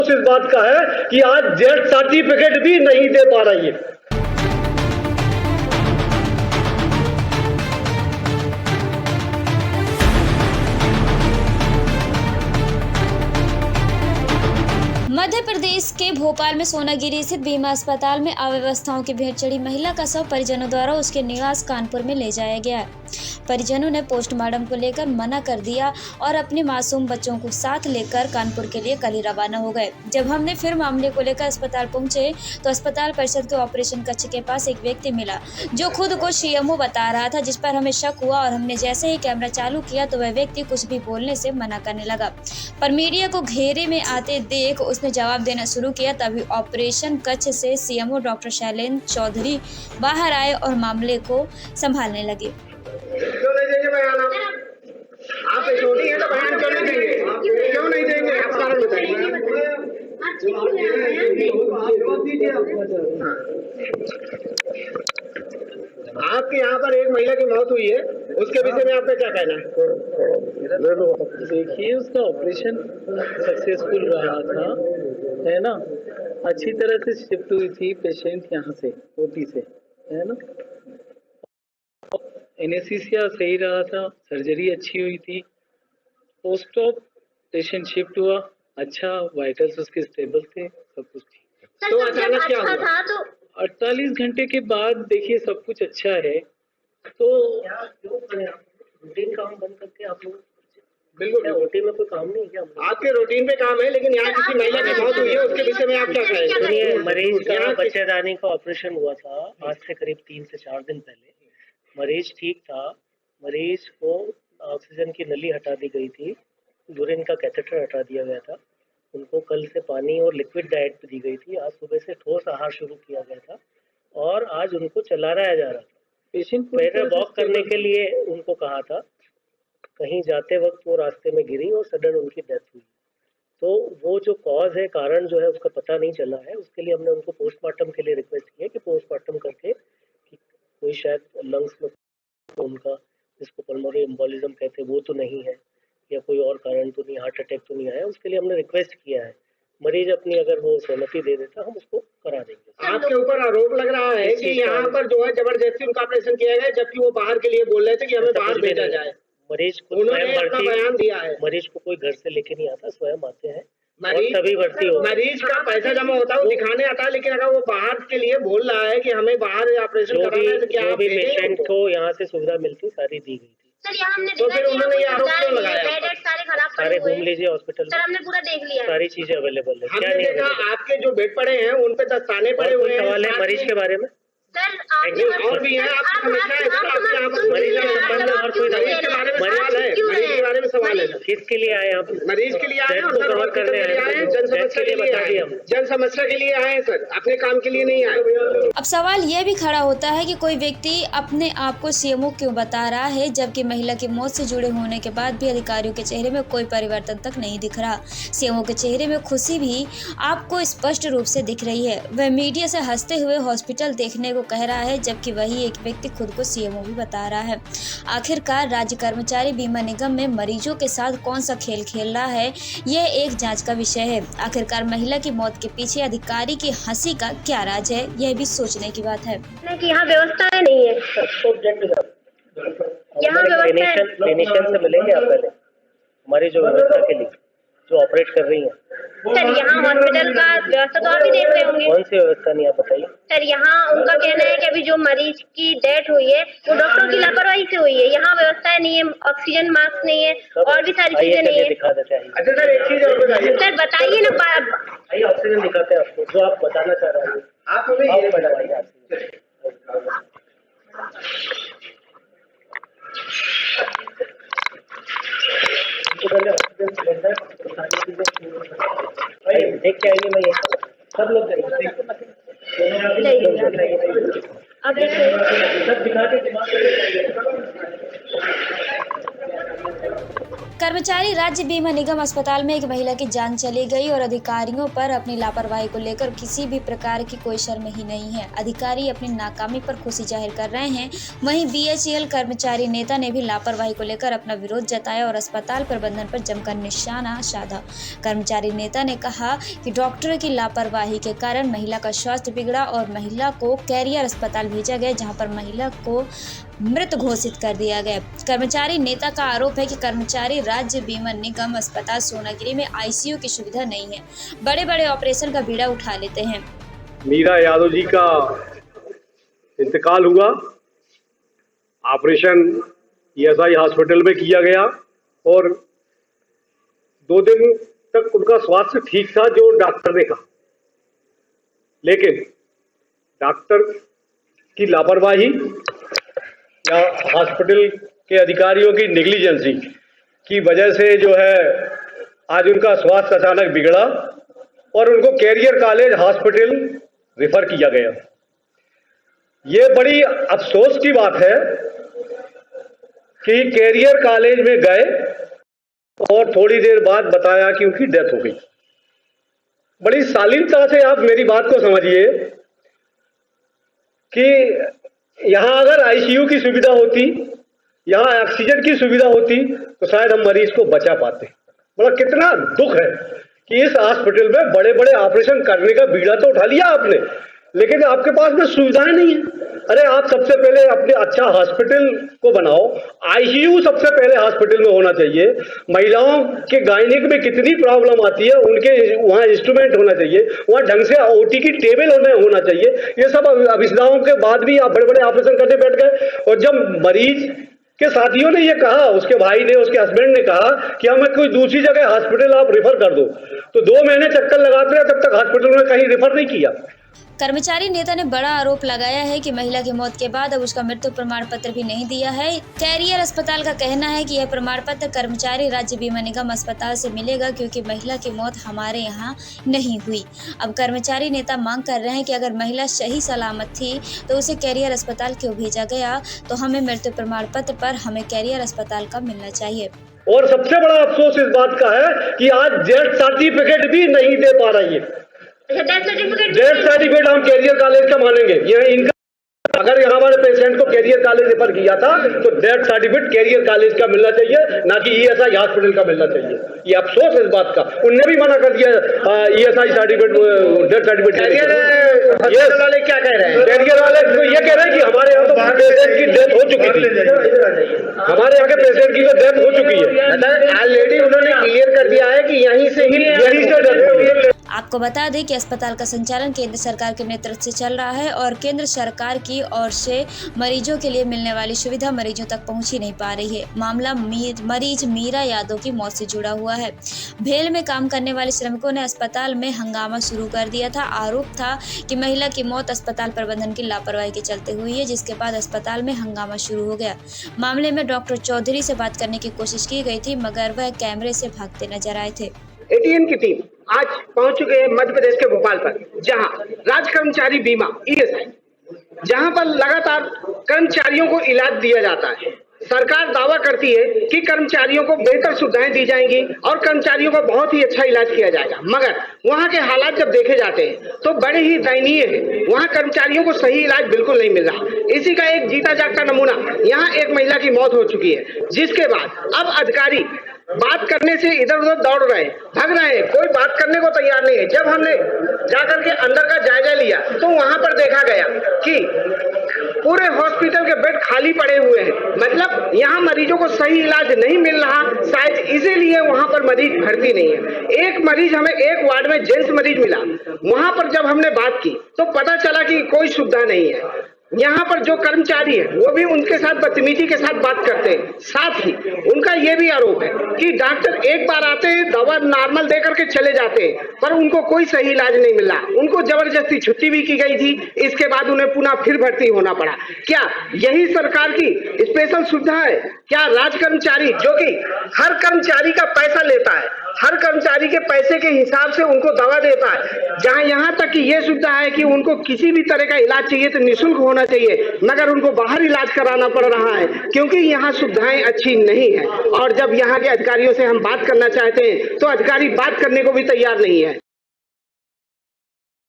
अफसोस इस बात का है कि आज डेथ सर्टिफिकेट भी नहीं दे पा रही है। मध्य प्रदेश के भोपाल में सोनागिरी स्थित बीमा अस्पताल में अव्यवस्थाओं की भेंट चढ़ी महिला का शव परिजनों द्वारा उसके निवास कानपुर में ले जाया गया। परिजनों ने पोस्टमार्टम को लेकर मना कर दिया और अपने मासूम बच्चों को साथ लेकर कानपुर के लिए कल ही रवाना हो गए। जब हमने फिर मामले को लेकर अस्पताल पहुंचे तो अस्पताल परिसर के ऑपरेशन कक्ष के पास एक व्यक्ति मिला जो खुद को सीएमओ बता रहा था, जिस पर हमें शक हुआ और हमने जैसे ही कैमरा चालू किया तो वह व्यक्ति कुछ भी बोलने से मना करने लगा। पर मीडिया को घेरे में आते देख उसने जवाब देना शुरू किया। तभी ऑपरेशन कक्ष से सीएमओ डॉक्टर शैलेंद्र चौधरी बाहर आए और मामले को संभालने लगे। क्यों नहीं देंगे बयान? आप छोटी हैं तो बयान क्यों नहीं देंगे? क्यों नहीं देंगे? आप कारण बताइए। आपके यहाँ पर एक महिला की मौत हुई है, उसके विषय में आपका क्या कहना है? देखिए, उसका ऑपरेशन सक्सेसफुल रहा था, है ना। अच्छी तरह से शिफ्ट हुई थी पेशेंट यहाँ से ओटी से, है ना। एनेस्थीसिया सही रहा था, सर्जरी अच्छी हुई थी। पोस्ट ऑप पेशेंट शिफ्ट हुआ, अच्छा, वाइटल्स उसके स्टेबल थे, सब कुछ ठीक। तो अचानक क्या हुआ? तो 48 घंटे के बाद देखिए सब कुछ अच्छा है। तो रूटीन काम बंद करके आप लोग बिल्कुल रूटीन में कोई काम नहीं है क्या? आपके रूटीन पे काम है, लेकिन यहाँ किसी महिला की मौत हुई है, उसके विषय में आप क्या कहेंगे? सुनिए, मरीज का बच्चेदानी का ऑपरेशन हुआ था आज से करीब 3 से 4 दिन पहले। मरीज ठीक था, मरीज को ऑक्सीजन की नली हटा दी गई थी, यूरिन का कैथेटर हटा दिया गया था, उनको कल से पानी और लिक्विड डाइट दी गई थी, आज सुबह से ठोस आहार शुरू किया गया था और आज उनको चलाया जा रहा था। पेशेंट पहले वॉक करने के लिए उनको कहा था, कहीं जाते वक्त वो रास्ते में गिरी और सडन उनकी डेथ हुई। तो वो जो कॉज है, कारण जो है उसका पता नहीं चला है, उसके लिए हमने उनको पोस्टमार्टम के लिए रिक्वेस्ट की है कि पोस्टमार्टम करके कि कोई शायद लंग्स में उनका जिसको पल्मोनरी एम्बोलिज्म कहते हैं वो तो नहीं है या कोई और कारण तो नहीं, हार्ट अटैक तो नहीं आया, उसके लिए हमने रिक्वेस्ट किया है। मरीज अपनी अगर वो सहमति दे देता हम उसको करा देंगे। आपके ऊपर आरोप लग रहा है कि यहाँ पर जो है जबरदस्ती उनका ऑपरेशन किया गया, जबकि वो बाहर के लिए बोल रहे थे कि हमें बाहर भेजा जाए। मरीज को उन्होंने अपना बयान दिया है। मरीज को कोई घर से लेके नहीं आता, स्वयं आते हैं मरीज तभी भर्ती हो। मरीज का पैसा जमा होता है, वो दिखाने आता है, लेकिन अगर वो बाहर के लिए बोल रहा है कि हमें बाहर ऑपरेशन कराना है तो क्या जो आप भी भेजेंगे पेशेंट उनको? को यहाँ से सुविधा मिलती सारी दी गई थी। सर यहाँ हमने तो फिर उन्होंने ये आरोप क्यों लगाया? सारे खराब सारे घूम लीजिए हॉस्पिटल सर, हमने पूरा देख लिया, सारी चीजें अवेलेबल है। क्या हमने नहीं देखा available? आपके जो बेड पड़े हैं उन पे दस्ताने पड़े और हुए कोई हैं। सवाल है साथ मरीज में- के बारे में? सर और भी है, आपकी समस्या है सर, आपके यहाँ पर मरीज के संबंध में और कोई मरीज के बारे में सवाल है, मरीज के बारे में सवाल है सर। किसके लिए आए आप? मरीज के लिए आए हैं और डेथ को सर कवर हॉस्पिटल करने के लिए आए हैं, जन समस्या के लिए बता आए दिया हैं, जन समस्या के लिए आए हैं सर, अपने काम के लिए नहीं आए। अब सवाल यह भी खड़ा होता है कि कोई व्यक्ति अपने आप को सीएमओ क्यों बता रहा है, जबकि महिला की मौत से जुड़े होने के बाद भी अधिकारियों के चेहरे में कोई परिवर्तन तक नहीं दिख रहा। सीएमओ के चेहरे में खुशी भी आपको स्पष्ट रूप से दिख रही है। वह मीडिया से हंसते हुए हॉस्पिटल देखने को कह रहा है, जबकि वही एक व्यक्ति खुद को सीएमओ भी बता रहा है। आखिरकार राज्य कर्मचारी बीमा निगम में मरीजों के साथ कौन सा खेल खेल रहा है, यह एक जांच का विषय है। आखिरकार महिला की मौत के पीछे अधिकारी की हंसी का क्या राज है, यह भी सोचने की बात है। कि यहाँ व्यवस्थाएं नहीं है, यहाँ क्लिनिशियन से मिलेंगे आप पहले, हमारी जो व्यवस्था के लिए जो ऑपरेट कर रही है। सर यहाँ हॉस्पिटल का व्यवस्था तो आप ही देख रहे होंगे। कौन सी व्यवस्था नहीं आप बताइए। सर यहाँ उनका कहना है कि अभी जो मरीज की डेथ हुई है वो डॉक्टर की लापरवाही से हुई है, यहाँ व्यवस्थाएं नहीं है, ऑक्सीजन मास्क नहीं है और भी सारी चीजें नहीं है। दिखा देते हैं। अच्छा सर, एक चीज और बताइए सर, बताइए ना। आइए ऑक्सीजन दिखाते हैं आपको, जो आप बताना चाह रहे हैं आप हमें ये बताइए। देख के आइए, मैं ये सब लोग अब देखिए सब दिखा के दिमाग कर्मचारी राज्य बीमा निगम अस्पताल में एक महिला की जान चली गई और अधिकारियों पर अपनी लापरवाही को लेकर किसी भी प्रकार की कोई शर्म ही नहीं है। अधिकारी अपनी नाकामी पर खुशी जाहिर कर रहे हैं। वहीं बीएचईएल कर्मचारी नेता ने भी लापरवाही को लेकर अपना विरोध जताया और अस्पताल प्रबंधन पर जमकर निशाना साधा। कर्मचारी नेता ने कहा कि डॉक्टरों की लापरवाही के कारण महिला का स्वास्थ्य बिगड़ा और महिला को कैरियर अस्पताल भेजा गया, जहां पर महिला को मृत घोषित कर दिया गया। कर्मचारी नेता का आरोप है कि कर्मचारी राज्य बीमा निगम अस्पताल सोनागिरी में आईसीयू की सुविधा नहीं है, बड़े बड़े ऑपरेशन का बीड़ा उठा लेते हैं। मीरा यादव जी का इंतकाल हुआ, ऑपरेशन ईएसआई हॉस्पिटल में किया गया और 2 दिन तक उनका स्वास्थ्य ठीक था जो डॉक्टर ने कहा, लेकिन डॉक्टर की लापरवाही या हॉस्पिटल के अधिकारियों की नेग्लिजेंसी की वजह से जो है आज उनका स्वास्थ्य अचानक बिगड़ा और उनको कैरियर कॉलेज हॉस्पिटल रेफर किया गया। ये बड़ी अफसोस की बात है कि कैरियर कॉलेज में गए और थोड़ी देर बाद बताया कि उनकी डेथ हो गई। बड़ी शालीनता से आप मेरी बात को समझिए कि यहाँ अगर आईसीयू की सुविधा होती, यहाँ ऑक्सीजन की सुविधा होती तो शायद हम मरीज को बचा पाते। मतलब कितना दुख है कि इस हॉस्पिटल में बड़े बड़े ऑपरेशन करने का बीड़ा तो उठा लिया आपने, लेकिन आपके पास में सुविधाएं नहीं है। अरे आप सबसे पहले अपने अच्छा हॉस्पिटल को बनाओ। आईसीयू सबसे पहले हॉस्पिटल में होना चाहिए। महिलाओं के गायनिक में कितनी प्रॉब्लम आती है, उनके वहाँ इंस्ट्रूमेंट होना चाहिए, वहाँ ढंग से ओटी की टेबल होना चाहिए। ये सब अविष्टाओं के बाद भी आप बड़े बड़े ऑपरेशन करने बैठ गए। और जब मरीज के साथियों ने ये कहा, उसके भाई ने, उसके हस्बैंड ने कहा कि हमें कोई दूसरी जगह हॉस्पिटल आप रेफर कर दो, तो 2 महीने चक्कर लगाते हैं, तब तक हॉस्पिटल में कहीं रेफर नहीं किया। कर्मचारी नेता ने बड़ा आरोप लगाया है कि महिला की मौत के बाद अब उसका मृत्यु प्रमाण पत्र भी नहीं दिया है। कैरियर अस्पताल का कहना है कि यह प्रमाण पत्र कर्मचारी राज्य बीमा निगम अस्पताल से मिलेगा, क्योंकि महिला की मौत हमारे यहाँ नहीं हुई। अब कर्मचारी नेता मांग कर रहे हैं कि अगर महिला सही सलामत थी तो उसे कैरियर अस्पताल क्यों भेजा गया, तो हमें मृत्यु प्रमाण पत्र पर हमें कैरियर अस्पताल का मिलना चाहिए। और सबसे बड़ा अफसोस इस बात का है कि आज डेथ सर्टिफिकेट भी नहीं दे पा रही है। डेथ सर्टिफिकेट हम कैरियर कॉलेज का मानेंगे। यह इनका अगर हमारे पेशेंट को कैरियर कॉलेज रेफर किया था तो डेथ सर्टिफिकेट कैरियर कॉलेज का मिलना चाहिए, ना कि ईएसआई हॉस्पिटल का मिलना चाहिए। ये अफसोस है इस बात का। उनने भी मना कर दिया ESI certificate, death certificate. Career वाले क्या कह रहे हैं? कैरियर वाले तो ये कह रहे हैं कि हमारे यहाँ तो पेशेंट की डेथ हो चुकी थी, हमारे यहाँ के पेशेंट की तो डेथ हो चुकी है। ऑलरेडी उन्होंने क्लियर कर दिया है कि यहीं से डेथ हुई है। आपको बता दें कि अस्पताल का संचालन केंद्र सरकार के नेतृत्व से चल रहा है और केंद्र सरकार की ओर से मरीजों के लिए मिलने वाली सुविधा मरीजों तक पहुंच ही नहीं पा रही है। मामला मरीज मीरा यादव की मौत से जुड़ा हुआ है। भेल में काम करने वाले श्रमिकों ने अस्पताल में हंगामा शुरू कर दिया था। आरोप था कि महिला की मौत अस्पताल प्रबंधन की लापरवाही के चलते हुई है, जिसके बाद अस्पताल में हंगामा शुरू हो गया। मामले में डॉक्टर चौधरी से बात करने की कोशिश की गई थी, मगर वह कैमरे से भागते नजर आए थे। एटीएन की टीम आज पहुंच चुके हैं मध्य प्रदेश के भोपाल पर, जहां राज्य कर्मचारी बीमा ईएसआई, जहां पर लगातार कर्मचारियों को इलाज दिया जाता है। सरकार दावा करती है कि कर्मचारियों को बेहतर सुविधाएं दी जाएंगी और कर्मचारियों को बहुत ही अच्छा इलाज किया जाएगा, मगर वहां के हालात जब देखे जाते हैं तो बड़े ही दयनीय है। वहां कर्मचारियों को सही इलाज बिल्कुल नहीं मिल रहा। इसी का एक जीता जागता नमूना, यहाँ एक महिला की मौत हो चुकी है, जिसके बाद अब अधिकारी बात करने से इधर उधर दौड़ रहे हैं, भाग रहे हैं, कोई बात करने को तैयार नहीं है। जब हमने जाकर के अंदर का जायजा लिया तो वहां पर देखा गया कि पूरे हॉस्पिटल के बेड खाली पड़े हुए हैं। मतलब यहाँ मरीजों को सही इलाज नहीं मिल रहा, शायद इसीलिए वहां पर मरीज भर्ती नहीं है। एक मरीज हमें एक वार्ड में जेंट्स मरीज मिला, वहां पर जब हमने बात की तो पता चला कि कोई सुविधा नहीं है। यहाँ पर जो कर्मचारी है वो भी उनके साथ बदतमीजी के साथ बात करते हैं। साथ ही उनका ये भी आरोप है कि डॉक्टर एक बार आते हैं, दवा नॉर्मल दे करके चले जाते हैं, पर उनको कोई सही इलाज नहीं मिला। उनको जबरदस्ती छुट्टी भी की गई थी, इसके बाद उन्हें पुनः फिर भर्ती होना पड़ा। क्या यही सरकार की स्पेशल सुविधा है? क्या राज्य कर्मचारी, जो कि हर कर्मचारी का पैसा लेता है, हर कर्मचारी के पैसे के हिसाब से उनको दवा देता है, जहां यहाँ तक कि ये सुविधा है कि उनको किसी भी तरह का इलाज चाहिए तो निःशुल्क होना होना चाहिए, मगर उनको बाहर इलाज कराना पड़ रहा है क्योंकि यहाँ सुविधाएं अच्छी नहीं है। और जब यहाँ के अधिकारियों से हम बात करना चाहते हैं तो अधिकारी बात करने को भी तैयार नहीं है।